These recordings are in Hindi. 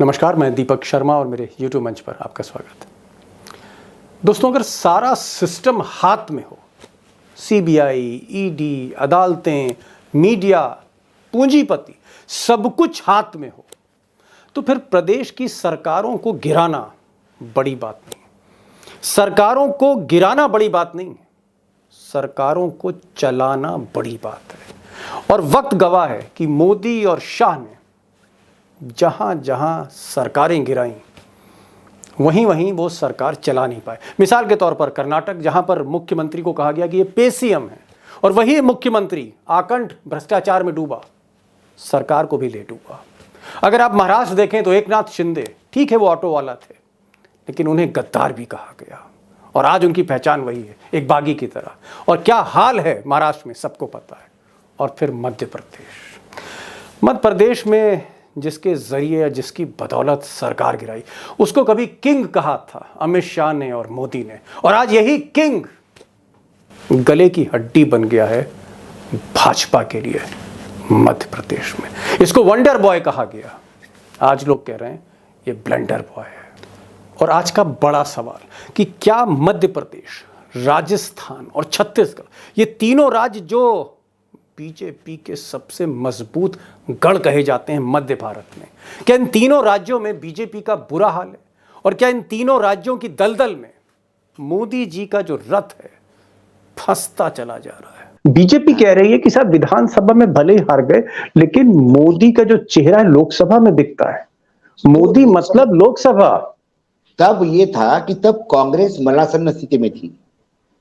नमस्कार, मैं दीपक शर्मा और मेरे YouTube मंच पर आपका स्वागत है। दोस्तों, अगर सारा सिस्टम हाथ में हो, सीबीआई, ईडी, अदालतें, मीडिया, पूंजीपति, सब कुछ हाथ में हो, तो फिर प्रदेश की सरकारों को गिराना बड़ी बात नहीं है। सरकारों को गिराना बड़ी बात नहीं है, सरकारों को चलाना बड़ी बात है। और वक्त गवाह है कि मोदी और शाह ने जहां जहां सरकारें गिराई, वहीं वहीं वो सरकार चला नहीं पाए। मिसाल के तौर पर कर्नाटक, जहां पर मुख्यमंत्री को कहा गया कि ये पेसीएम है और वही मुख्यमंत्री आकंठ भ्रष्टाचार में डूबा, सरकार को भी ले डूबा। अगर आप महाराष्ट्र देखें तो एकनाथ शिंदे, ठीक है वो ऑटो वाला थे, लेकिन उन्हें गद्दार भी कहा गया और आज उनकी पहचान वही है, एक बागी की तरह। और क्या हाल है महाराष्ट्र में सबको पता है। और फिर मध्य प्रदेश में जिसके जरिए या जिसकी बदौलत सरकार गिराई, उसको कभी किंग कहा था अमित शाह ने और मोदी ने, और आज यही किंग गले की हड्डी बन गया है भाजपा के लिए मध्य प्रदेश में। इसको वंडर बॉय कहा गया, आज लोग कह रहे हैं ये ब्लंडर बॉय है। और आज का बड़ा सवाल कि क्या मध्य प्रदेश, राजस्थान और छत्तीसगढ़, ये तीनों राज्य जो बीजेपी के सबसे मजबूत गढ़ कहे जाते हैं मध्य भारत में, क्या इन तीनों राज्यों में बीजेपी का बुरा हाल है? और क्या इन तीनों राज्यों की दलदल में मोदी जी का जो रथ है फंसता चला जा रहा है? बीजेपी कह रही है कि साहब विधानसभा में भले ही हार गए, लेकिन मोदी का जो चेहरा है लोकसभा में दिखता है। मोदी मतलब लोकसभा। तब ये था कि तब कांग्रेस मलासन्न स्थिति में थी।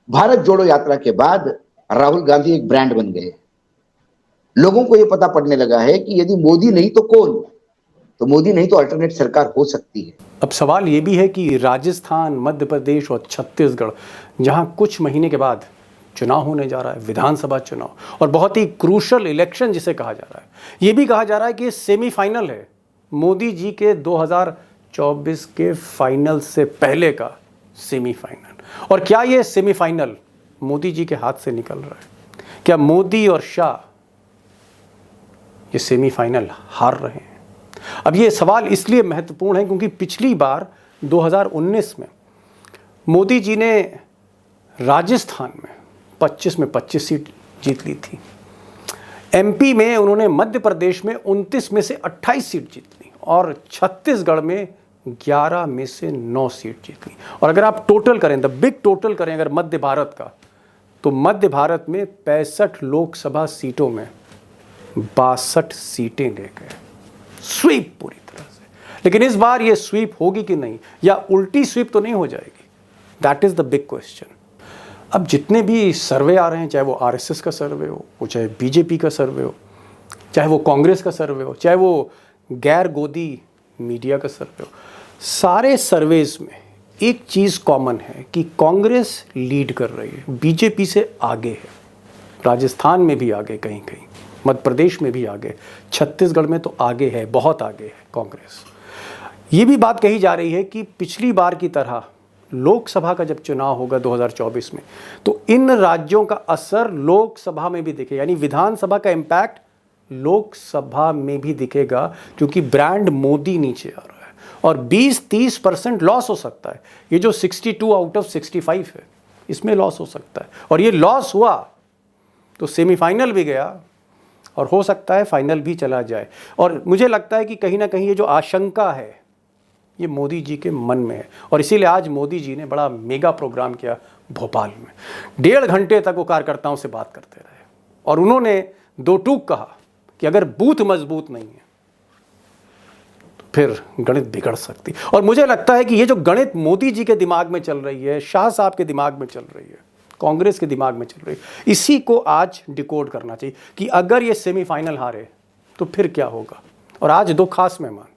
भारत जोड़ो यात्रा के बाद राहुल गांधी एक ब्रांड बन गए। लोगों को यह पता पड़ने लगा है कि यदि मोदी नहीं तो कौन, तो मोदी नहीं तो अल्टरनेट सरकार हो सकती है। अब सवाल यह भी है कि राजस्थान, मध्य प्रदेश और छत्तीसगढ़, जहां कुछ महीने के बाद चुनाव होने जा रहा है, विधानसभा चुनाव, और बहुत ही क्रूशल इलेक्शन जिसे कहा जा रहा है, यह भी कहा जा रहा है कि सेमीफाइनल है मोदी जी के 2024 के फाइनल से पहले का सेमीफाइनल। और क्या यह सेमीफाइनल मोदी जी के हाथ से निकल रहा है? क्या मोदी और शाह ये सेमीफाइनल हार रहे हैं? अब ये सवाल इसलिए महत्वपूर्ण है क्योंकि पिछली बार 2019 में मोदी जी ने राजस्थान में 25 में 25 सीट जीत ली थी। एमपी में उन्होंने मध्य प्रदेश में 29 में से 28 सीट जीत ली और छत्तीसगढ़ में 11 में से 9 सीट जीत ली। और अगर आप टोटल करें, द बिग टोटल करें अगर मध्य भारत का, तो मध्य भारत में 65 लोकसभा सीटों में 62 सीटें ले गए, स्वीप पूरी तरह से। लेकिन इस बार ये स्वीप होगी कि नहीं, या उल्टी स्वीप तो नहीं हो जाएगी? That is the big question. अब जितने भी सर्वे आ रहे हैं, चाहे वो आरएसएस का सर्वे हो, वो चाहे बीजेपी का सर्वे हो, चाहे वो कांग्रेस का सर्वे हो, चाहे वो गैर गोदी मीडिया का सर्वे हो, सारे सर्वेज में एक चीज कॉमन है कि कांग्रेस लीड कर रही है, बीजेपी से आगे है। राजस्थान में भी आगे, कहीं कहीं मध्य प्रदेश में भी आगे, छत्तीसगढ़ में तो आगे है, बहुत आगे है कांग्रेस। ये भी बात कही जा रही है कि पिछली बार की तरह लोकसभा का जब चुनाव होगा 2024 में, तो इन राज्यों का असर लोकसभा में भी दिखे, यानी विधानसभा का इम्पैक्ट लोकसभा में भी दिखेगा, क्योंकि ब्रांड मोदी नीचे आ रहा है। और 20-30% लॉस हो सकता है। ये जो 62 आउट ऑफ 65 है, इसमें लॉस हो सकता है। और ये लॉस हुआ तो सेमीफाइनल भी गया और हो सकता है फाइनल भी चला जाए। और मुझे लगता है कि कहीं ना कहीं ये जो आशंका है, ये मोदी जी के मन में है। और इसीलिए आज मोदी जी ने बड़ा मेगा प्रोग्राम किया भोपाल में। 1.5 घंटे तक वो कार्यकर्ताओं से बात करते रहे और उन्होंने 2 टूक कहा कि अगर बूथ मजबूत नहीं है तो फिर गणित बिगड़ सकती। और मुझे लगता है कि ये जो गणित मोदी जी के दिमाग में चल रही है, शाह साहब के दिमाग में चल रही है, कांग्रेस के दिमाग में चल रही है, इसी को आज डिकोड करना चाहिए कि अगर ये सेमीफाइनल हारे तो फिर क्या होगा। और आज 2 खास मेहमान,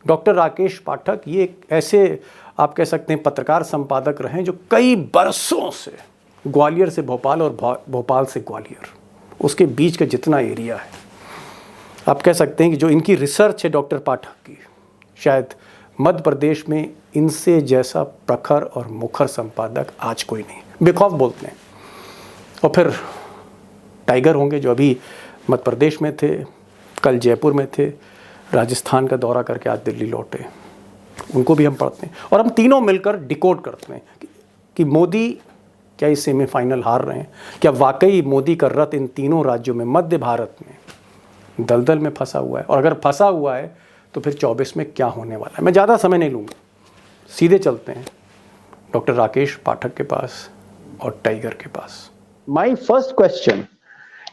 डॉक्टर राकेश पाठक, ये एक ऐसे आप कह सकते हैं पत्रकार संपादक रहे जो कई बरसों से ग्वालियर से भोपाल और भोपाल से ग्वालियर, उसके बीच का जितना एरिया है, आप कह सकते हैं कि जो इनकी रिसर्च है डॉक्टर पाठक की, शायद मध्य प्रदेश में इनसे जैसा प्रखर और मुखर संपादक आज कोई नहीं। बेखौफ बोलते हैं। और फिर टाइगर होंगे जो अभी मध्य प्रदेश में थे, कल जयपुर में थे, राजस्थान का दौरा करके आज दिल्ली लौटे, उनको भी हम पढ़ते हैं और हम तीनों मिलकर डिकोड करते हैं कि मोदी क्या इस सेमीफाइनल हार रहे हैं, क्या वाकई मोदी का रथ इन तीनों राज्यों में, मध्य भारत में दलदल में फंसा हुआ है, और अगर फंसा हुआ है तो फिर 24 में क्या होने वाला है। मैं ज़्यादा समय नहीं लूँगा, सीधे चलते हैं डॉक्टर राकेश पाठक के पास और टाइगर के पास। माय फर्स्ट क्वेश्चन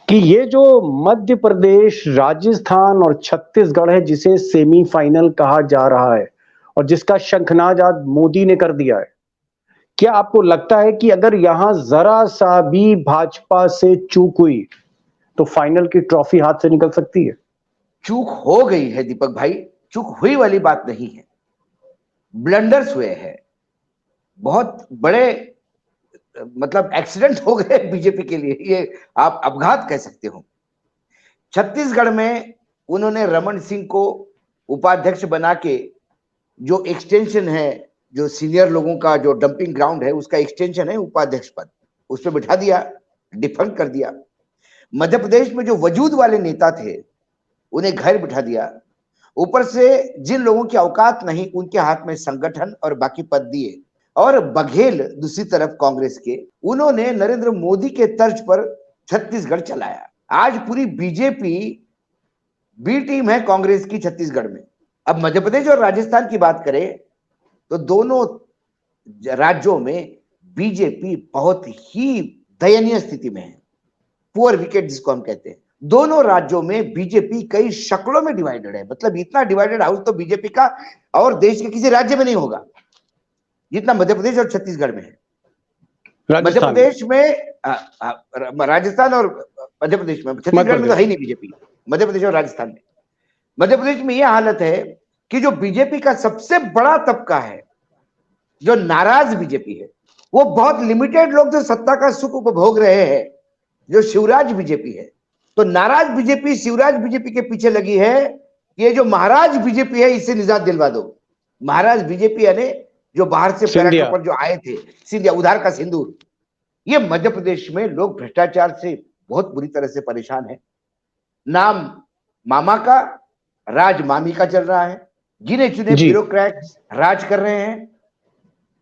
कि ये जो मध्य प्रदेश, राजस्थान और छत्तीसगढ़ है जिसे सेमीफाइनल कहा जा रहा है और जिसका शंखनाद आज मोदी ने कर दिया है, क्या आपको लगता है कि अगर यहां जरा सा भी भाजपा से चूक हुई तो फाइनल की ट्रॉफी हाथ से निकल सकती है? चूक हो गई है दीपक भाई, चूक हुई वाली बात नहीं है, ब्लंडर्स हुए हैं, बहुत बड़े मतलब एक्सीडेंट हो गए बीजेपी के लिए, ये आप अपघात कह सकते हो। छत्तीसगढ़ में उन्होंने रमन सिंह को उपाध्यक्ष बना के जो एक्सटेंशन है, जो सीनियर लोगों का जो डंपिंग ग्राउंड है उसका एक्सटेंशन है उपाध्यक्ष पद, उस पर बिठा दिया, डिफंक्ट कर दिया। मध्य प्रदेश में जो वजूद वाले नेता थे उन्हें घर बिठा दिया, ऊपर से जिन लोगों की औकात नहीं उनके हाथ में संगठन और बाकी पद दिए, और बघेल दूसरी तरफ कांग्रेस के, उन्होंने नरेंद्र मोदी के तर्ज पर छत्तीसगढ़ चलाया। आज पूरी बीजेपी बी टीम है कांग्रेस की छत्तीसगढ़ में। अब मध्य प्रदेश और राजस्थान की बात करें तो दोनों राज्यों में बीजेपी बहुत ही दयनीय स्थिति में है, पुअर विकेट जिसको हम कहते हैं। दोनों राज्यों में बीजेपी कई शक्लों में डिवाइडेड है, मतलब इतना डिवाइडेड हाउस तो बीजेपी का और देश के किसी राज्य में नहीं होगा जितना मध्य प्रदेश और छत्तीसगढ़ में है। मध्य प्रदेश में राजस्थान और मध्य प्रदेश में, छत्तीसगढ़ में तो है ही नहीं बीजेपी, मध्य प्रदेश और राजस्थान में। मध्य प्रदेश में यह हालत है कि जो बीजेपी का सबसे बड़ा तबका है, जो नाराज बीजेपी है, वो बहुत लिमिटेड लोग जो सत्ता का सुख उपभोग रहे हैं, जो शिवराज बीजेपी है। तो नाराज बीजेपी शिवराज बीजेपी के पीछे लगी है, ये जो महाराज बीजेपी है इससे निजात दिलवा दो। महाराज बीजेपी यानी जो बाहर से पर्यटकों पर जो आए थे, सिंधिया, उधार का सिंदूर। ये मध्य प्रदेश में लोग भ्रष्टाचार से बहुत बुरी तरह से परेशान है। नाम मामा का, राज मामी का चल रहा है, गिने चुने ब्यूरोक्रेट्स राज कर रहे हैं,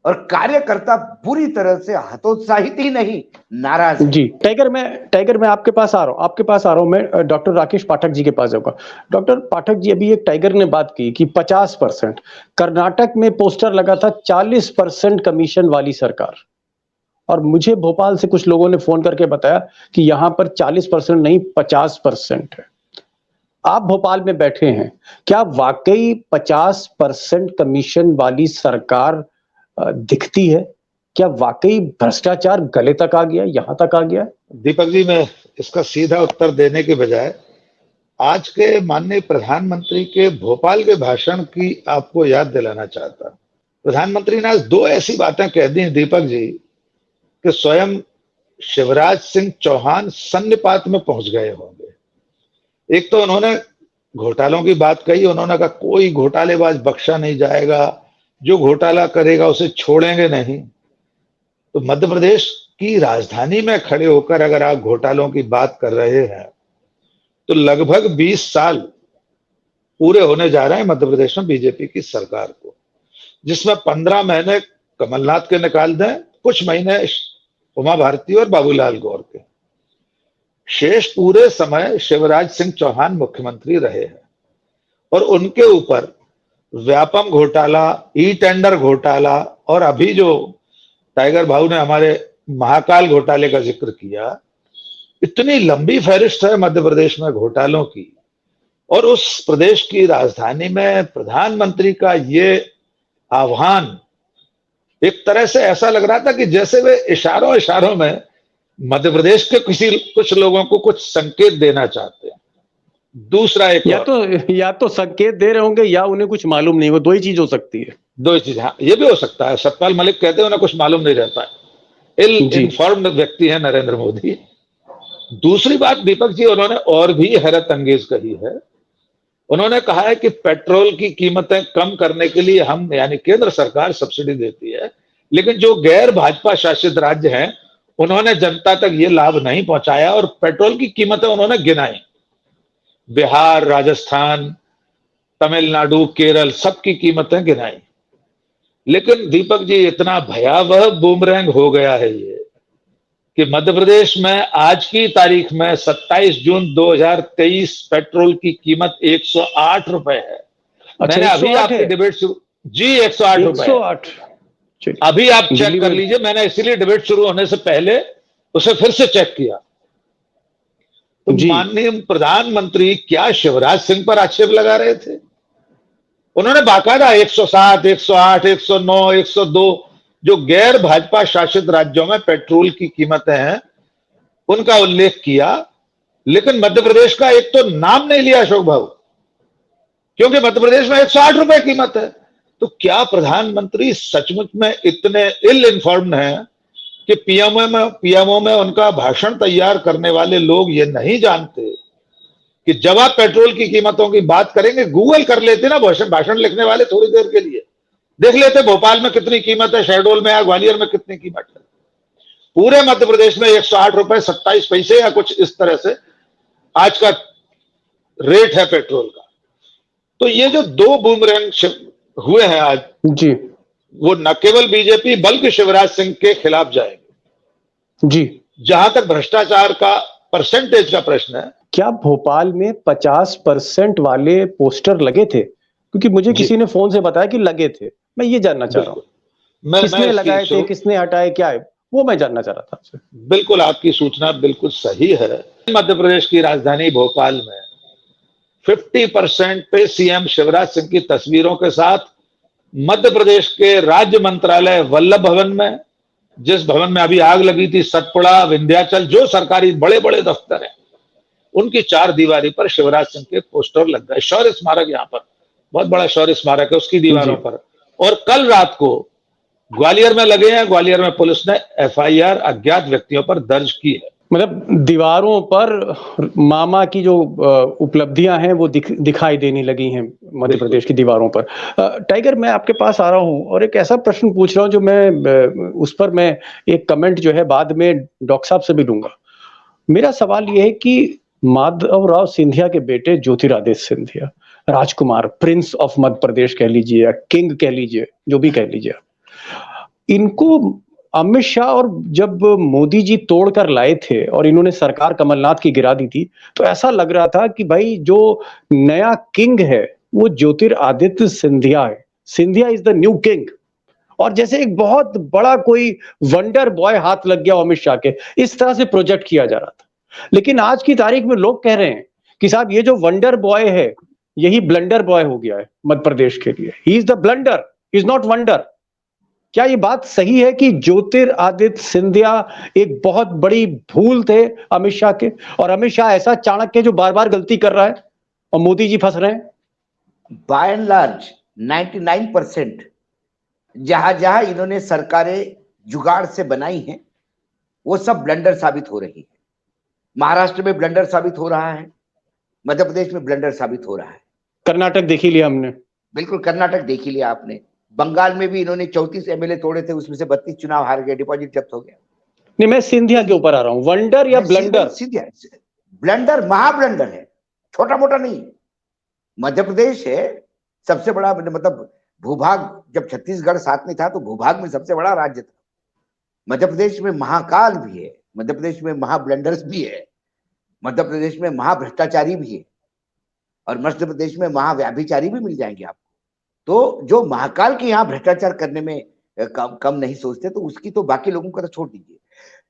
और कार्यकर्ता बुरी तरह से हतोत्साहित ही नहीं, नाराज जी। टाइगर मैं आपके पास आ रहा हूं, मैं डॉक्टर राकेश पाठक जी के पास जाऊंगा। डॉक्टर पाठक जी, अभी एक टाइगर ने बात की कि 50%, कर्नाटक में पोस्टर लगा था 40% कमीशन वाली सरकार, और मुझे भोपाल से कुछ लोगों ने फोन करके बताया कि यहां पर 40% नहीं 50% है। आप भोपाल में बैठे हैं, क्या वाकई 50% कमीशन वाली सरकार दिखती है? क्या वाकई भ्रष्टाचार गले तक आ गया, यहां तक आ गया? दीपक जी, मैं इसका सीधा उत्तर देने के बजाय आज के माननीय प्रधानमंत्री के भोपाल के भाषण की आपको याद दिलाना चाहता। प्रधानमंत्री ने आज 2 ऐसी बातें कह दी दीपक जी कि स्वयं शिवराज सिंह चौहान सन्निपात में पहुंच गए होंगे। एक तो उन्होंने घोटालों की बात कही, उन्होंने कहा कोई घोटालेबाज बख्शा नहीं जाएगा, जो घोटाला करेगा उसे छोड़ेंगे नहीं। तो मध्य प्रदेश की राजधानी में खड़े होकर अगर आप घोटालों की बात कर रहे हैं तो लगभग 20 साल पूरे होने जा रहे हैं मध्य प्रदेश में बीजेपी की सरकार को, जिसमें 15 महीने कमलनाथ के निकाल दें, कुछ महीने उमा भारती और बाबूलाल गौर के, शेष पूरे समय शिवराज सिंह चौहान मुख्यमंत्री रहे हैं। और उनके ऊपर व्यापम घोटाला, ई टेंडर घोटाला, और अभी जो टाइगर भाऊ ने हमारे महाकाल घोटाले का जिक्र किया, इतनी लंबी फहरिस्त है मध्य प्रदेश में घोटालों की। और उस प्रदेश की राजधानी में प्रधानमंत्री का ये आह्वान एक तरह से ऐसा लग रहा था कि जैसे वे इशारों में मध्य प्रदेश के कुछ लोगों को कुछ संकेत देना चाहते हैं। दूसरा एक या तो संकेत दे रहे होंगे या उन्हें कुछ मालूम नहीं, वो 2 ही चीज हो सकती है। 2 ही चीज, हाँ, ये भी हो सकता है। सतपाल मलिक कहते हैं उन्हें कुछ मालूम नहीं रहता है, इल इन्फॉर्म्ड व्यक्ति है नरेंद्र मोदी। दूसरी बात दीपक जी, उन्होंने और भी हैरत अंगेज कही है। उन्होंने कहा है कि पेट्रोल की कीमतें कम करने के लिए हम, यानी केंद्र सरकार सब्सिडी देती है, लेकिन जो गैर भाजपा शासित राज्य हैं उन्होंने जनता तक ये लाभ नहीं पहुंचाया, और पेट्रोल की कीमतें उन्होंने गिनाई। बिहार, राजस्थान, तमिलनाडु, केरल, सबकी कीमतें गिनाई। लेकिन दीपक जी, इतना भयावह बूमरैंग हो गया है ये कि मध्य प्रदेश में आज की तारीख में 27 जून 2023 पेट्रोल की कीमत 108 रुपए है। अच्छा, मैंने अभी 108 आपकी है? डिबेट शुरू, जी 108 रुपए है। 108। चलिए, अभी आप चेक दिल्ली कर में लीजिए, मैंने इसीलिए डिबेट शुरू होने से पहले उसे फिर से चेक किया। तो जी। माननीय प्रधानमंत्री क्या शिवराज सिंह पर आक्षेप लगा रहे थे? उन्होंने बाकायदा 107, 108, 109, 102 जो गैर भाजपा शासित राज्यों में पेट्रोल की कीमतें हैं उनका उल्लेख किया, लेकिन मध्य प्रदेश का एक तो नाम नहीं लिया अशोक भाऊ, क्योंकि मध्य प्रदेश में 108 रुपए कीमत है। तो क्या प्रधानमंत्री सचमुच में इतने इल इन्फॉर्म्ड हैं कि पीएमओ में उनका भाषण तैयार करने वाले लोग ये नहीं जानते कि जब आप पेट्रोल की कीमतों की बात करेंगे, गूगल कर लेते ना भाषण लिखने वाले, थोड़ी देर के लिए देख लेते भोपाल में कितनी कीमत है, शहडोल में या ग्वालियर में कितनी कीमत है। पूरे मध्य प्रदेश में 108 रुपए 27 पैसे या कुछ इस तरह से आज का रेट है पेट्रोल का। तो ये जो दो बूमरैंग हुए हैं आज जी वो न केवल बीजेपी बल्कि शिवराज सिंह के खिलाफ जाएंगे। जी। जहां तक भ्रष्टाचार का परसेंटेज का प्रश्न है, क्या भोपाल में 50% वाले पोस्टर लगे थे? क्योंकि मुझे जी। किसी ने फोन से बताया कि लगे थे। मैं ये जानना चाह रहा हूँ, मैं किसने इसकी लगाए थे, किसने हटाए, क्या है वो मैं जानना चाह रहा था आपसे। बिल्कुल आपकी सूचना बिल्कुल सही है। मध्य प्रदेश की राजधानी भोपाल में 50% पे सीएम शिवराज सिंह की तस्वीरों के साथ मध्य प्रदेश के राज्य मंत्रालय वल्लभ भवन में, जिस भवन में अभी आग लगी थी, सतपुड़ा, विंध्याचल, जो सरकारी बड़े बड़े दफ्तर हैं, उनकी चार दीवारी पर शिवराज सिंह के पोस्टर लग गए। शौर्य स्मारक, यहाँ पर बहुत बड़ा शौर्य स्मारक है, उसकी दीवारों पर। और कल रात को ग्वालियर में लगे हैं। ग्वालियर में पुलिस ने एफआईआर अज्ञात व्यक्तियों पर दर्ज की है। मतलब दीवारों पर मामा की जो उपलब्धियां हैं वो दिखाई देने लगी हैं मध्य प्रदेश की दीवारों पर। टाइगर, मैं आपके पास आ रहा हूं और एक ऐसा प्रश्न पूछ रहा हूं जो मैं उस पर मैं एक कमेंट जो है बाद में डॉक्टर साहब से भी लूंगा। मेरा सवाल ये है कि माधवराव सिंधिया के बेटे ज्योतिरादित्य सिंधिया, राजकुमार, प्रिंस ऑफ मध्य प्रदेश कह लीजिए या किंग कह लीजिए, जो भी कह लीजिए, इनको अमित शाह और जब मोदी जी तोड़कर लाए थे और इन्होंने सरकार कमलनाथ की गिरा दी थी, तो ऐसा लग रहा था कि भाई जो नया किंग है वो ज्योतिरादित्य सिंधिया है। Scindia is the new king. और जैसे एक बहुत बड़ा कोई वंडर बॉय हाथ लग गया अमित शाह के, इस तरह से प्रोजेक्ट किया जा रहा था। लेकिन आज की तारीख में लोग कह रहे हैं कि साहब ये जो वंडर बॉय है यही ब्लंडर बॉय हो गया है मध्य प्रदेश के लिए। He is the blunder, is not wonder. क्या ये बात सही है कि ज्योतिरादित्य सिंधिया एक बहुत बड़ी भूल थे अमित शाह के, और अमित शाह ऐसा चाणक्य जो बार बार गलती कर रहा है और मोदी जी फंस रहे हैं? बाय एंड लार्ज 99% जहां जहां इन्होंने सरकारें जुगाड़ से बनाई हैं वो सब ब्लंडर साबित हो रही है। महाराष्ट्र में ब्लंडर साबित हो रहा है, मध्य प्रदेश में ब्लंडर साबित हो रहा है, कर्नाटक देख ही लिया हमने। बिल्कुल, कर्नाटक देख ही लिया आपने। बंगाल में भी इन्होंने 34 एमएलए तोड़े थे, उसमें से 32 चुनाव हार गए, डिपॉजिट जब्त हो गया। नहीं, मैं सिंधिया के ऊपर आ रहा हूं। वंडर या ब्लंडर? सिंधिया ब्लंडर, महाब्लंडर है, छोटा मोटा नहीं। मध्य प्रदेश है सबसे बड़ा, मतलब भूभाग, जब छत्तीसगढ़ साथ में था तो भूभाग में सबसे बड़ा राज्य था। मध्य प्रदेश में महाकाल भी है, मध्य प्रदेश में महाब्लंडर्स भी है, मध्य प्रदेश में महाभ्रष्टाचारी भी है, और मध्य प्रदेश में महाव्याभिचारी भी मिल जाएंगे आपको। तो जो महाकाल के यहाँ भ्रष्टाचार करने में कम नहीं सोचते, तो उसकी तो बाकी लोगों का तो छोड़ दीजिए।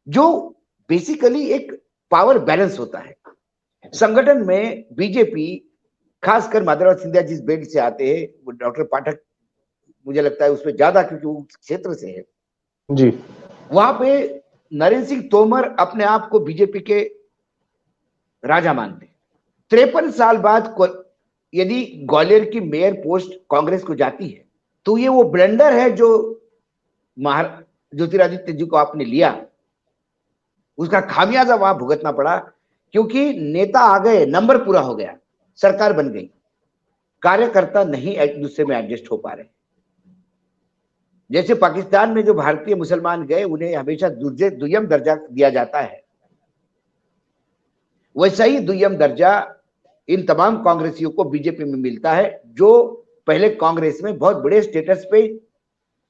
जो बेसिकली एक पावर बैलेंस होता है संगठन में, बीजेपी खासकर माधवराव सिंधिया जिस बेल्ट से आते हैं, डॉक्टर पाठक मुझे लगता है उसमें ज्यादा, क्योंकि वो क्षेत्र से है जी। वहां पे नरेंद्र सिंह तोमर अपने आप को बीजेपी के राजा मानते। 53 साल बाद यदि ग्वालियर की मेयर पोस्ट कांग्रेस को जाती है तो ये वो ब्लंडर है जो ज्योतिरादित्य जी को आपने लिया, उसका खामियाजा वहां भुगतना पड़ा, क्योंकि नेता आ गए, नंबर पूरा हो गया, सरकार बन गई, कार्यकर्ता नहीं एक दूसरे में एडजस्ट हो पा रहे। जैसे पाकिस्तान में जो भारतीय मुसलमान गए उन्हें हमेशा दुय्यम दर्जा दिया जाता है, वैसा ही दुय्यम दर्जा इन तमाम कांग्रेसियों को बीजेपी में मिलता है, जो पहले कांग्रेस में बहुत बड़े स्टेटस पे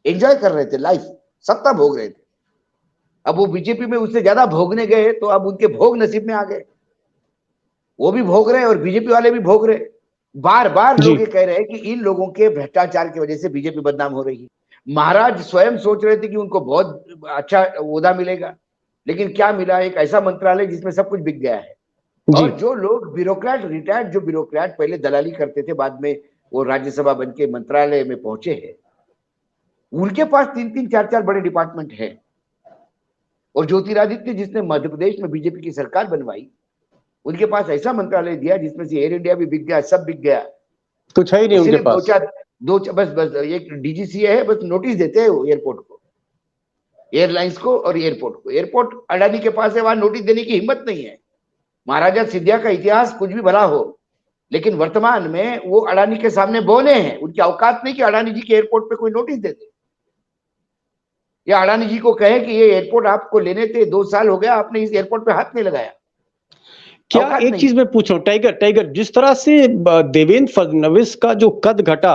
एंजॉय कर रहे थे, लाइफ सत्ता भोग रहे थे। अब वो बीजेपी में उससे ज्यादा भोगने गए तो अब उनके भोग नसीब में आ गए, वो भी भोग रहे हैं और बीजेपी वाले भी भोग रहे हैं। बार बार लोग ये कह रहे हैं कि इन लोगों के भ्रष्टाचार की वजह से बीजेपी बदनाम हो रही है। महाराज स्वयं सोच रहे थे कि उनको बहुत अच्छा ओहदा मिलेगा, लेकिन क्या मिला? एक ऐसा मंत्रालय जिसमें सब कुछ बिक गया है। और जो लोग ब्यूरोक्रेट, रिटायर्ड जो ब्यूरोक्रेट पहले दलाली करते थे, बाद में वो राज्यसभा बन के मंत्रालय में पहुंचे हैं, उनके पास 3-3, 4-4 बड़े डिपार्टमेंट है। और ज्योतिरादित्य जिसने मध्य प्रदेश में बीजेपी की सरकार बनवाई, उनके पास ऐसा मंत्रालय दिया जिसमें से एयर इंडिया भी बिक गया, सब बिक गया, कुछ है ही नहीं उनके पास। बस एक डीजीसीए है, बस नोटिस देते हैं वो एयरपोर्ट को, एयरलाइंस को और एयरपोर्ट को। एयरपोर्ट अडानी के पास है, वहां नोटिस देने की हिम्मत नहीं है। महाराजा सिंधिया का इतिहास कुछ भी भला हो, लेकिन वर्तमान में वो अडानी के सामने बोले हैं, उनकी औकात नहीं कि अडानी जी के एयरपोर्ट पे कोई नोटिस दे दे, या अडानी जी को कहे कि ये एयरपोर्ट आपको लेने थे, 2 साल हो गया, आपने इस एयरपोर्ट पे हाथ नहीं लगाया। क्या एक चीज मैं पूछूं, टाइगर जिस तरह से देवेंद्र फडणवीस का जो कद घटा,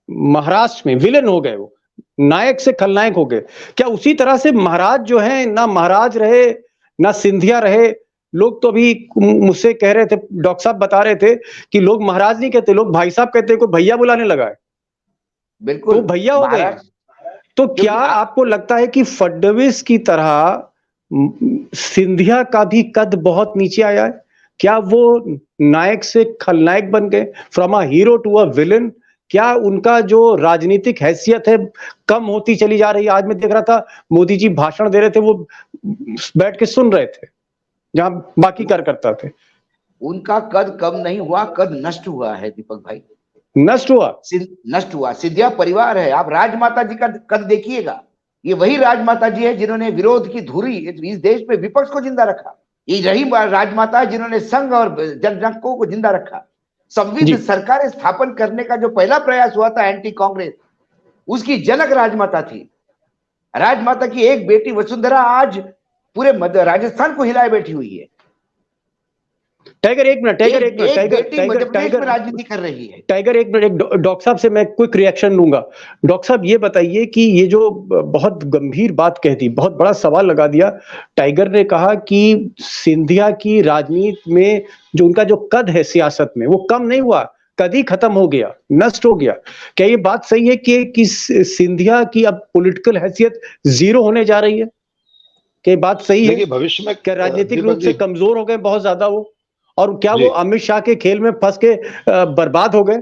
महाराष्ट्र में विलेन हो गए, वो नायक से खलनायक हो गए, क्या उसी तरह से महाराज जो है, ना महाराज रहे ना सिंधिया रहे? लोग तो अभी मुझसे कह रहे थे, डॉक्टर साहब बता रहे थे कि लोग महाराज नहीं कहते, लोग भाई साहब कहते हैं, को भैया बुलाने लगा है। बिल्कुल, तो भैया हो गए। तो क्या आपको लगता है कि फडणवीस की तरह सिंधिया का भी कद बहुत नीचे आया है? क्या वो नायक से खलनायक बन गए, from a hero to a villain? क्या उनका जो राजनीतिक हैसियत है कम होती चली जा रही है? आज मैं देख रहा था मोदी जी भाषण दे रहे थे, वो बैठ के सुन रहे थे जहां बाकी कार्यकर्ता थे। उनका कद कम नहीं हुआ, कद नष्ट हुआ है दीपक भाई। नष्ट हुआ। सिंधिया परिवार है। आप राजमाता जी का कद देखिएगा, ये वही राजमाता जी है जिन्होंने विरोध की धुरी इस देश में विपक्ष को जिंदा रखा। ये रही राजमाता है जिन्होंने संघ और जननायकों को जिंदा रखा। संविधान सरकार स्थापन करने का जो पहला प्रयास हुआ था एंटी कांग्रेस, उसकी जनक राजमाता थी। राजमाता की एक बेटी वसुंधरा आज पूरे मध्य राजस्थान को हिलाए बैठी हुई है। टाइगर एक मिनट, राजनीति कर रही है। टाइगर एक मिनट, डॉक्टर साहब से मैं क्विक रिएक्शन लूंगा। डॉक्टर साहब ये बताइए कि ये जो बहुत गंभीर बात कह दी, बहुत बड़ा सवाल लगा दिया, टाइगर ने कहा कि सिंधिया की राजनीति में जो उनका जो कद है सियासत में, वो कम नहीं हुआ, कद ही खत्म हो गया, नष्ट हो गया। क्या ये बात सही है कि सिंधिया की अब पॉलिटिकल हैसियत जीरो होने जा रही है? क्या ये बात सही है? भविष्य में क्या राजनीतिक रूप से कमजोर हो गए बहुत ज्यादा वो? और क्या वो अमित शाह के खेल में फंस के बर्बाद हो गए?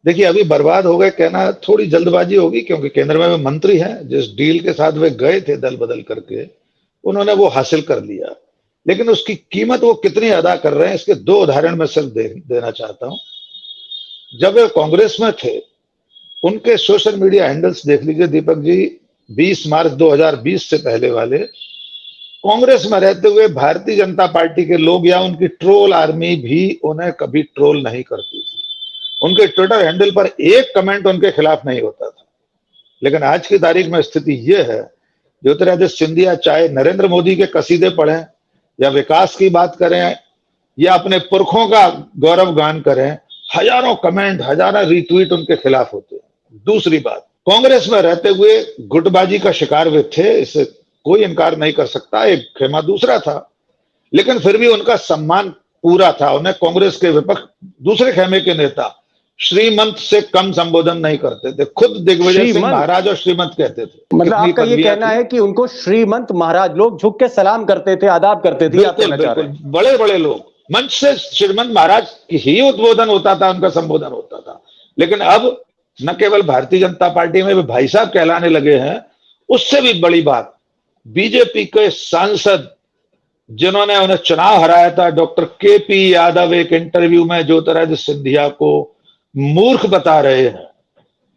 देखिए, अभी बर्बाद हो गए कहना थोड़ी जल्दबाजी होगी, क्योंकि केंद्र में मंत्री हैं, जिस डील के साथ वे गए थे दल बदल करके, उन्होंने वो हासिल कर लिया। लेकिन उसकी कीमत वो कितनी अदा कर रहे हैं, इसके 2 उदाहरण मैं सिर्फ देना चाहता हूं। जब वे कांग्रेस में थे, उनके सोशल मीडिया हैंडल्स देख लीजिए दीपक जी, 20 मार्च 2020 से पहले वाले। कांग्रेस में रहते हुए भारतीय जनता पार्टी के लोग या उनकी ट्रोल आर्मी भी उन्हें कभी ट्रोल नहीं करती थी। उनके ट्विटर हैंडल पर एक कमेंट उनके खिलाफ नहीं होता था। लेकिन आज की तारीख में स्थिति यह है, ज्योतिरादित्य सिंधिया चाहे नरेंद्र मोदी के कसीदे पढ़ें या विकास की बात करें या अपने पुरखों का गौरव गान करें, हजारों कमेंट, हजारों रिट्वीट उनके खिलाफ होते हैं। दूसरी बात, कांग्रेस में रहते हुए गुटबाजी का शिकार वे थे, इसे कोई इनकार नहीं कर सकता, एक खेमा दूसरा था, लेकिन फिर भी उनका सम्मान पूरा था। उन्हें कांग्रेस के विपक्ष दूसरे खेमे के नेता श्रीमंत से कम संबोधन नहीं करते थे। खुद दिग्विजय सिंह महाराज और श्रीमंत कहते थे। मतलब आपका ये कहना है कि उनको श्रीमंत महाराज, लोग झुक के सलाम करते थे, आदाब करते थे? बिल्कुल, बड़े बड़े लोग मंच से श्रीमंत महाराज की ही उद्बोधन होता था, उनका संबोधन होता था। लेकिन अब न केवल भारतीय जनता पार्टी में वे भाई साहब कहलाने लगे हैं, उससे भी बड़ी बात, बीजेपी के सांसद जिन्होंने उन्हें चुनाव हराया था, डॉक्टर केपी यादव एक इंटरव्यू में ज्योतिरादित्य सिंधिया को मूर्ख बता रहे हैं।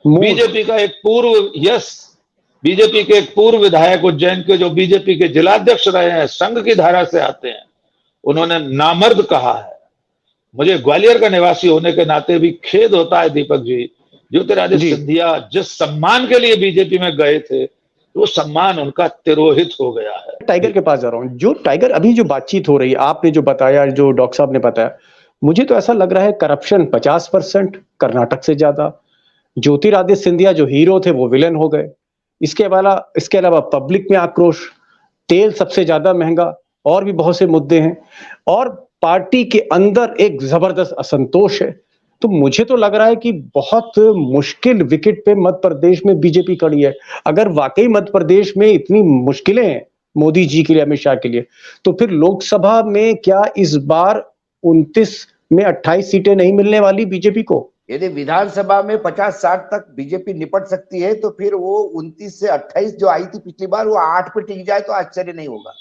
बीजेपी का एक बीजेपी के एक पूर्व विधायक उज्जैन के, जो बीजेपी के जिलाध्यक्ष रहे हैं, संघ की धारा से आते हैं, उन्होंने नामर्द कहा है। मुझे ग्वालियर का निवासी होने के नाते भी खेद होता है दीपक जी, ज्योतिरादित्य सिंधिया जिस सम्मान के लिए बीजेपी में गए थे, वो सम्मान उनका तिरोहित हो गया है। टाइगर के पास जा रहा हूं। जो टाइगर अभी जो बातचीत हो रही है, आपने जो बताया, जो डॉक्टर साहब ने बताया, मुझे तो ऐसा लग रहा है करप्शन 50%, कर्नाटक से ज्यादा। ज्योतिरादित्य सिंधिया जो हीरो थे वो विलेन हो गए। इसके अलावा पब्लिक में आक्रोश, तेल सबसे ज्यादा महंगा, और भी बहुत से मुद्दे हैं, और पार्टी के अंदर एक जबरदस्त असंतोष है। तो मुझे तो लग रहा है कि बहुत मुश्किल विकेट पे मध्य प्रदेश में बीजेपी खड़ी है। अगर वाकई मध्य प्रदेश में इतनी मुश्किलें हैं मोदी जी के लिए, अमित शाह के लिए, तो फिर लोकसभा में क्या इस बार 29 में 28 सीटें नहीं मिलने वाली बीजेपी को? यदि विधानसभा में 50-60 तक बीजेपी निपट सकती है तो फिर वो 29 से 28 जो आई थी पिछली बार, वो 8 पे टिक जाए तो आश्चर्य नहीं होगा।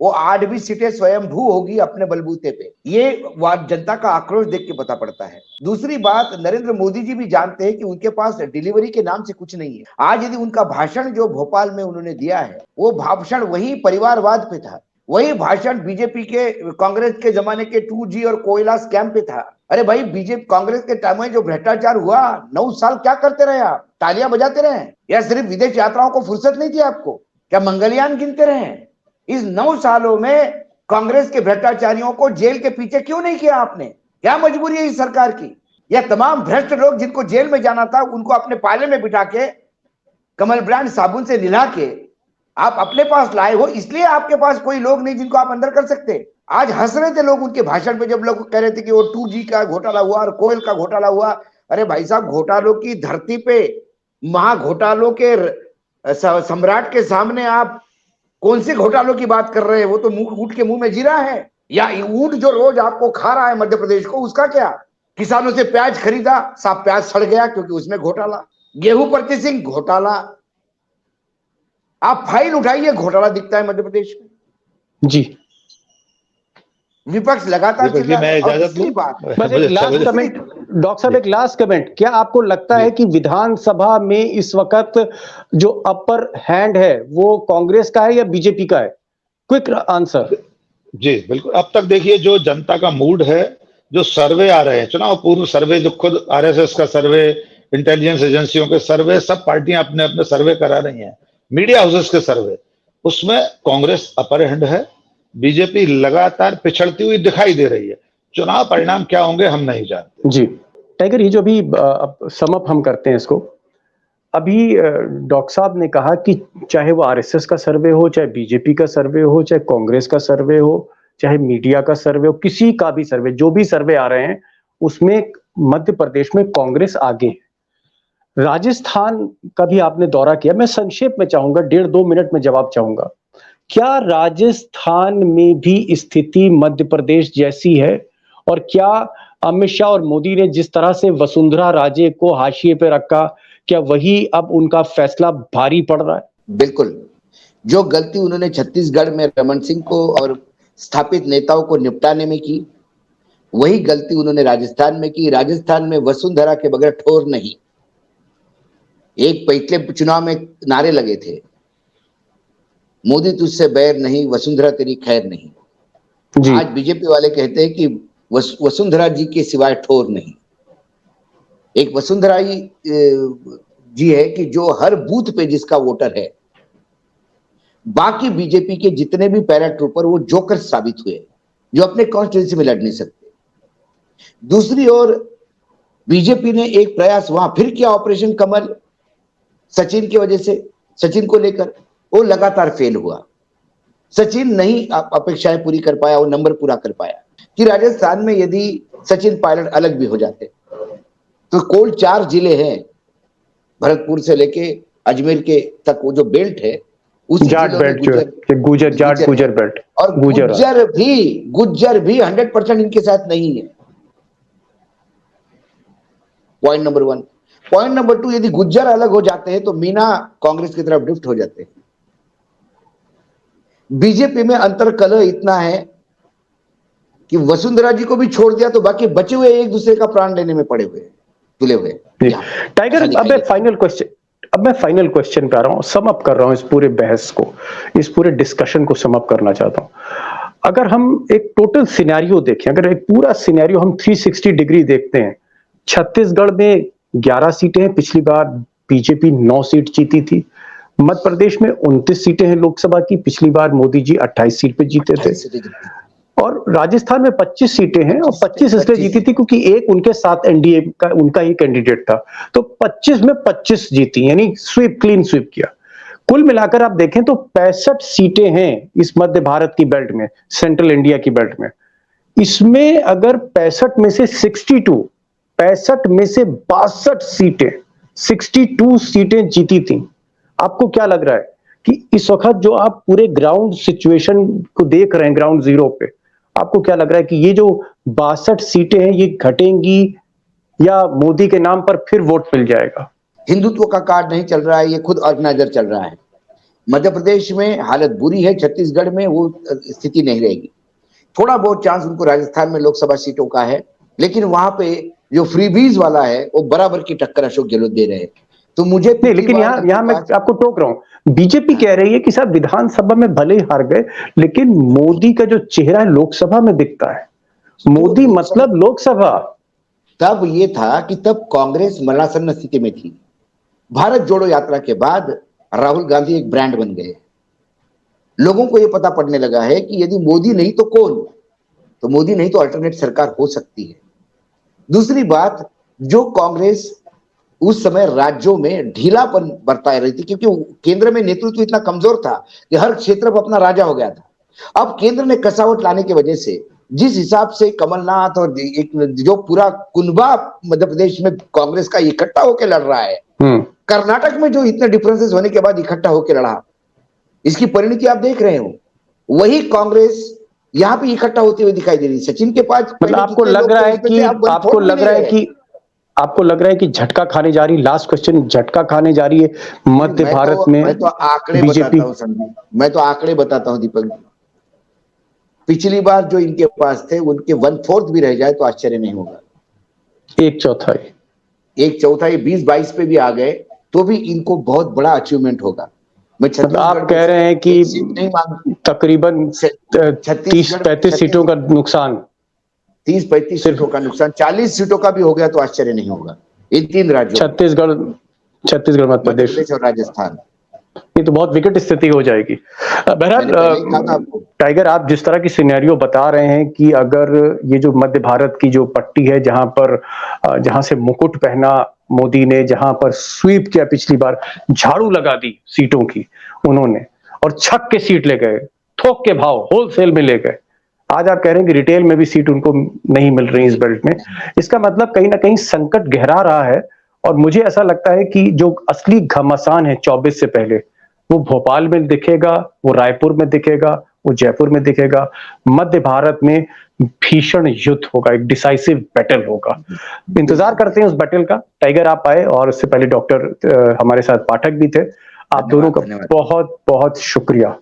वो 8 भी सीटें स्वयंभू होगी अपने बलबूते पे। ये जनता का आक्रोश देख के पता पड़ता है। दूसरी बात, नरेंद्र मोदी जी भी जानते हैं कि उनके पास डिलीवरी के नाम से कुछ नहीं है। आज यदि उनका भाषण जो भोपाल में उन्होंने दिया है, वो भाषण वही परिवारवाद पे था, वही भाषण बीजेपी के कांग्रेस के जमाने के 2G और कोयला स्कैम पे था। अरे भाई, बीजेपी कांग्रेस के टाइम में जो भ्रष्टाचार हुआ, 9 साल क्या करते रहे आप? तालियां बजाते रहे? या सिर्फ विदेश यात्राओं को फुर्सत नहीं थी आपको? क्या मंगलयान गिनते रहे? इस 9 सालों में कांग्रेस के भ्रष्टाचारियों को जेल के पीछे क्यों नहीं किया आपने? क्या मजबूरी है इस सरकार की? यह तमाम भ्रष्ट लोग जिनको जेल में जाना था, उनको अपने पाले में बिठा के कमल ब्रांड साबुन से नहला के आप अपने पास लाए हो, इसलिए आपके पास कोई लोग नहीं जिनको आप अंदर कर सकते। आज हंस रहे थे लोग उनके भाषण पे, जब लोग कह रहे थे कि वो 2G का घोटाला हुआ और कोयल का घोटाला हुआ। अरे भाई साहब, घोटालों की धरती पे महा घोटालों के सम्राट के सामने आप कौन से घोटालों की बात कर रहे हैं? वो तो ऊंट के मुंह में जीरा है। या ऊंट जो रोज आपको खा रहा है मध्य प्रदेश को, उसका क्या? किसानों से प्याज खरीदा, साफ प्याज सड़ गया क्योंकि उसमें घोटाला। गेहूं परचेसिंग घोटाला। आप फाइल उठाइए, घोटाला दिखता है मध्य प्रदेश में। जी, विपक्ष लगातार दीपक जी, मैं इजाजत लूं? बस एक लास्ट कमेंट डॉक्टर साहब, एक लास्ट कमेंट। क्या आपको लगता है कि विधानसभा में इस वक्त जो अपर हैंड है वो कांग्रेस का है या बीजेपी का है? Quick answer. जी बिल्कुल। अब तक देखिए जो जनता का मूड है, जो सर्वे आ रहे हैं, चुनाव पूर्व सर्वे, जो खुद आरएसएस का सर्वे, इंटेलिजेंस एजेंसियों के सर्वे, सब पार्टियां अपने अपने सर्वे करा रही हैं, मीडिया हाउसेस के सर्वे, उसमें कांग्रेस अपर हैंड है, बीजेपी लगातार पिछड़ती हुई दिखाई दे रही है। चुनाव परिणाम क्या होंगे हम नहीं जानते। जी टाइगर, ये जो भी समअप हम करते हैं इसको, अभी डॉक्टर साहब ने कहा कि चाहे वो आरएसएस का सर्वे हो, चाहे बीजेपी का सर्वे हो, चाहे कांग्रेस का सर्वे हो, चाहे मीडिया का सर्वे हो, किसी का भी सर्वे, जो भी सर्वे आ रहे हैं उसमें मध्य प्रदेश में कांग्रेस आगे है। राजस्थान का भी आपने दौरा किया, मैं संक्षेप में चाहूंगा, 1.5-2 मिनट में जवाब चाहूंगा। क्या राजस्थान में भी स्थिति मध्य प्रदेश जैसी है? और क्या अमित शाह और मोदी ने जिस तरह से वसुंधरा राजे को हाशिए पे रखा, क्या वही अब उनका फैसला भारी पड़ रहा है? बिल्कुल। जो गलती उन्होंने छत्तीसगढ़ में रमन सिंह को और स्थापित नेताओं को निपटाने में की, वही गलती उन्होंने राजस्थान में की। राजस्थान में वसुंधरा के बगैर ठोर नहीं। एक पिछले चुनाव में नारे लगे थे, मोदी तुझसे बैर नहीं, वसुंधरा तेरी खैर नहीं। आज बीजेपी वाले कहते हैं कि वसुंधरा जी के सिवाय ठोर नहीं। एक वसुंधरा ही जी है कि जो हर बूथ पे जिसका वोटर है। बाकी बीजेपी के जितने भी पैराट्रूपर वो जोकर साबित हुए, जो अपने कॉन्स्टिट्यूंसी में लड़ नहीं सकते। दूसरी ओर बीजेपी ने एक प्रयास वहां फिर किया, ऑपरेशन कमल, सचिन की वजह से, सचिन को लेकर, वो लगातार फेल हुआ। सचिन नहीं अपेक्षाएं पूरी कर पाया, वो नंबर पूरा कर पाया। कि राजस्थान में यदि सचिन पायलट अलग भी हो जाते तो कुल 4 जिले हैं, भरतपुर से लेके अजमेर के तक, वो जो बेल्ट है उस जाट बेल्ट, गुजर बेल्ट, और गुज्जर भी 100% इनके साथ नहीं है। Point number 1। पॉइंट नंबर 2, यदि गुज्जर अलग हो जाते हैं तो मीना कांग्रेस की तरफ ड्रिफ्ट हो जाते हैं। बीजेपी में अंतर कलह इतना है कि वसुंधरा जी को भी छोड़ दिया तो बाकी बचे हुए एक दूसरे का प्राण लेने में पड़े हुए, तुले हुए। टाइगर, अब मैं फाइनल क्वेश्चन पे आ रहा हूं, सम अप कर रहा हूं इस पूरे बहस को, इस पूरे डिस्कशन को सम अप करना चाहता हूं। अगर हम एक टोटल सिनेरियो देखें, अगर एक पूरा सिनेरियो हम 360 डिग्री देखते हैं, छत्तीसगढ़ में 11 सीटें हैं, पिछली बार बीजेपी 9 सीट जीती थी। मध्य प्रदेश में 29 सीटें हैं लोकसभा की, पिछली बार मोदी जी 28 सीट पे जीते थे। और राजस्थान में 25 सीटें हैं और 25 इसलिए 25 जीती थी क्योंकि एक उनके साथ एनडीए का उनका ही कैंडिडेट था, तो 25 में 25 जीती, यानी स्वीप, क्लीन स्वीप किया। कुल मिलाकर आप देखें तो 65 सीटें हैं इस मध्य भारत की बेल्ट में, सेंट्रल इंडिया की बेल्ट में। इसमें अगर 65 में से 62, 65 में से 62 सीटें, 62 सीटें जीती थी। आपको क्या लग रहा है कि इस वक्त जो आप पूरे ग्राउंड सिचुएशन को देख रहे हैं, ग्राउंड जीरो पे, आपको क्या लग रहा है कि ये जो 62 सीटें हैं ये घटेंगी या मोदी के नाम पर फिर वोट मिल जाएगा? हिंदुत्व का कार्ड नहीं चल रहा है, ये खुद ऑर्गेनाइजर चल रहा है। मध्य प्रदेश में हालत बुरी है, छत्तीसगढ़ में वो स्थिति नहीं रहेगी। थोड़ा बहुत चांस उनको राजस्थान में लोकसभा सीटों का है, लेकिन वहां पे जो फ्रीबीज वाला है वो बराबर की टक्कर अशोक गहलोत दे रहे हैं। तो मुझे नहीं, लेकिन यहाँ मैं आपको टोक रहा हूं। बीजेपी कह रही है कि साहब विधानसभा में भले ही हार गए, लेकिन मोदी का जो चेहरा है लोकसभा में दिखता है। मोदी मतलब लोकसभा। तब ये था कि तब कांग्रेस मरणासन्न स्थिति में थी। भारत जोड़ो यात्रा के बाद राहुल गांधी एक ब्रांड बन गए। लोगों को यह पता पड़ने लगा है कि यदि मोदी नहीं तो कौन, तो मोदी नहीं तो अल्टरनेट सरकार हो सकती है। दूसरी बात, जो कांग्रेस उस समय राज्यों में ढीलापन बरता रही थी, क्योंकि केंद्र में नेतृत्व इतना कमजोर था कि हर क्षेत्र पर अपना राजा हो गया था। अब केंद्र में कसावट लाने की वजह से जिस हिसाब से कमलनाथ और एक जो पूरा कुनबा मध्य प्रदेश में कांग्रेस का इकट्ठा होकर लड़ रहा है, कर्नाटक में जो इतने डिफरेंसेस होने के बाद इकट्ठा होकर लड़ा, इसकी परिणति आप देख रहे हो। वही कांग्रेस यहाँ पे इकट्ठा होते हुए दिखाई दे रही है। सचिन के पास मतलब आपको लग रहा है कि झटका खाने जा रही, लास्ट क्वेश्चन, झटका खाने जा रही है मध्य भारत में? मैं तो आंकड़े बताता हूँ संदीप, मैं तो आंकड़े बताता हूँ दीपक। पिछली बार जो इनके पास थे उनके 1/4 भी रह जाए तो आश्चर्य नहीं होगा। एक चौथाई 20-22 पे भी आ गए तो भी इनको बहुत बड़ा अचीवमेंट होगा। मैं मतलब आप कह रहे हैं कि तकरीबन 30-35 सीटों का नुकसान, 30-35 सीटों का नुकसान, 40 सीटों का भी हो गया तो आश्चर्य नहीं होगा इन 3 राज्यों, छत्तीसगढ़, मध्य प्रदेश और राजस्थान। ये तो बहुत विकट स्थिति हो जाएगी। बहरहाल टाइगर, आप जिस तरह की सिनेरियो बता रहे हैं कि अगर ये जो मध्य भारत की जो पट्टी है, जहां से मुकुट पहना मोदी ने, जहां पर स्वीप किया, पिछली बार झाड़ू लगा दी सीटों की उन्होंने, और छक के सीट ले गए, थोक के भाव होलसेल में ले गए। आज आप कह रहे हैं कि रिटेल में भी सीट उनको नहीं मिल रही इस बेल्ट में। इसका मतलब कहीं ना कहीं संकट गहरा रहा है। और मुझे ऐसा लगता है कि जो असली घमासान है 24 से पहले, वो भोपाल में दिखेगा, वो रायपुर में दिखेगा, वो जयपुर में दिखेगा। मध्य भारत में भीषण युद्ध होगा, एक डिसाइसिव बैटल होगा। इंतजार करते हैं उस बैटल का। टाइगर, आप आए और उससे पहले डॉक्टर हमारे साथ पाठक भी थे। आप दोनों का बहुत बहुत शुक्रिया।